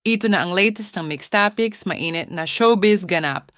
Ito na ang latest ng Mixed Topics, mainit na showbiz ganap.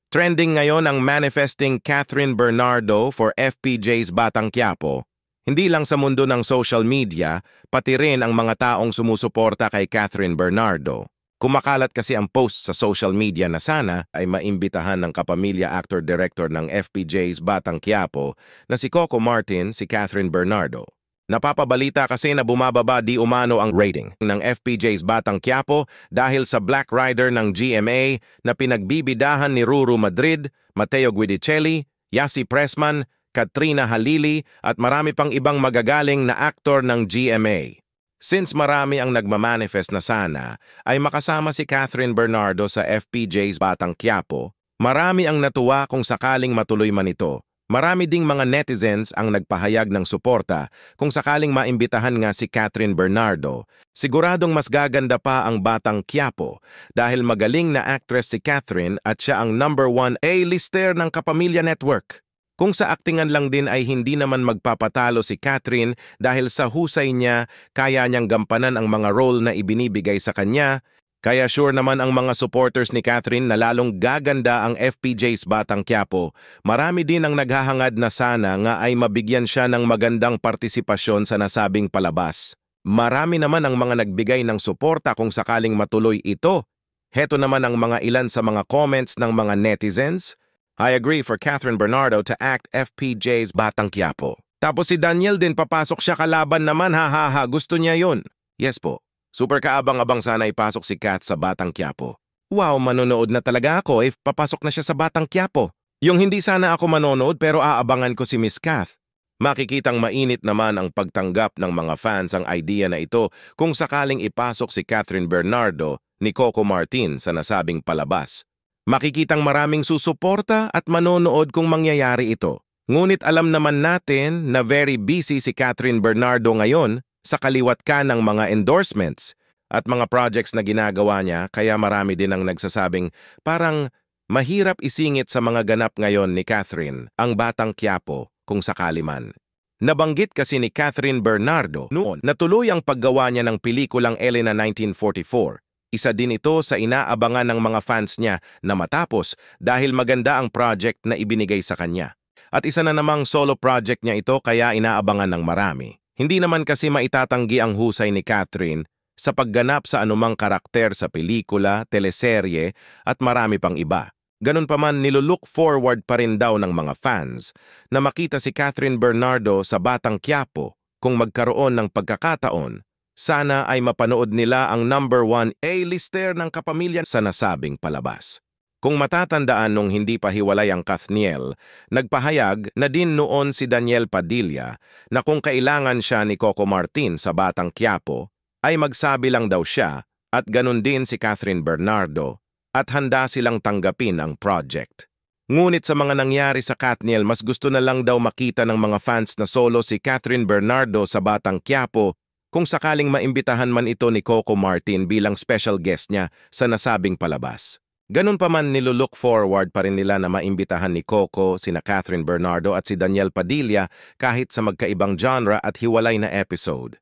Trending ngayon ang manifesting Catherine Bernardo for FPJ's Batang Quiapo. Hindi lang sa mundo ng social media, pati rin ang mga taong sumusuporta kay Catherine Bernardo. Kumakalat kasi ang post sa social media na sana ay maimbitahan ng kapamilya actor-director ng FPJ's Batang Quiapo na si Coco Martin, si Catherine Bernardo. Napapabalita kasi na bumababa di umano ang rating ng FPJ's Batang Quiapo dahil sa Black Rider ng GMA na pinagbibidahan ni Ruru Madrid, Mateo Guidicelli, Yasi Pressman, Katrina Halili at marami pang ibang magagaling na aktor ng GMA. Since marami ang nagmamanifest na sana ay makasama si Catherine Bernardo sa FPJ's Batang Quiapo, marami ang natuwa kung sakaling matuloy man ito. Marami ding mga netizens ang nagpahayag ng suporta kung sakaling maimbitahan nga si Catherine Bernardo. Siguradong mas gaganda pa ang Batang Quiapo dahil magaling na actress si Catherine at siya ang #1 A-lister ng Kapamilya Network. Kung sa aktingan lang din ay hindi naman magpapatalo si Catherine dahil sa husay niya, kaya niyang gampanan ang mga role na ibinibigay sa kanya. Kaya sure naman ang mga supporters ni Catherine na lalong gaganda ang FPJ's Batang Quiapo. Marami din ang naghahangad na sana nga ay mabigyan siya ng magandang partisipasyon sa nasabing palabas. Marami naman ang mga nagbigay ng suporta kung sakaling matuloy ito. Heto naman ang mga ilan sa mga comments ng mga netizens. I agree for Catherine Bernardo to act FPJ's Batang Quiapo. Tapos si Daniel din papasok siya kalaban naman, hahaha, gusto niya yun. Yes po. Super kaabang-abang sana ipasok si Kat sa Batang Quiapo. Wow, manonood na talaga ako if papasok na siya sa Batang Quiapo. Yung hindi sana ako manonood pero aabangan ko si Miss Kath. Makikitang mainit naman ang pagtanggap ng mga fans ang idea na ito kung sakaling ipasok si Catherine Bernardo ni Coco Martin sa nasabing palabas. Makikitang maraming susuporta at manonood kung mangyayari ito. Ngunit alam naman natin na very busy si Catherine Bernardo ngayon sa kaliwat ka ng mga endorsements at mga projects na ginagawa niya, kaya marami din ang nagsasabing parang mahirap isingit sa mga ganap ngayon ni Catherine ang Batang Quiapo kung sakali man. Nabanggit kasi ni Catherine Bernardo noon na tuloy ang paggawa niya ng pelikulang Elena 1944. Isa din ito sa inaabangan ng mga fans niya na matapos dahil maganda ang project na ibinigay sa kanya. At isa na namang solo project niya ito kaya inaabangan ng marami. Hindi naman kasi maitatanggi ang husay ni Catherine sa pagganap sa anumang karakter sa pelikula, teleserye at marami pang iba. Ganun pa man nilulook forward pa rin daw ng mga fans na makita si Catherine Bernardo sa Batang Quiapo kung magkaroon ng pagkakataon. Sana ay mapanood nila ang #1 A-lister ng Kapamilya sa nasabing palabas. Kung matatandaan nung hindi pa hiwalay ang Kathniel, nagpahayag na din noon si Daniel Padilla na kung kailangan siya ni Coco Martin sa Batang Quiapo, ay magsabi lang daw siya at ganun din si Catherine Bernardo at handa silang tanggapin ang project. Ngunit sa mga nangyari sa Kathniel, mas gusto na lang daw makita ng mga fans na solo si Catherine Bernardo sa Batang Quiapo kung sakaling maimbitahan man ito ni Coco Martin bilang special guest niya sa nasabing palabas. Ganun pa man nilulook forward pa rin nila na maimbitahan ni Coco, sina Catherine Bernardo at si Daniel Padilla kahit sa magkaibang genre at hiwalay na episode.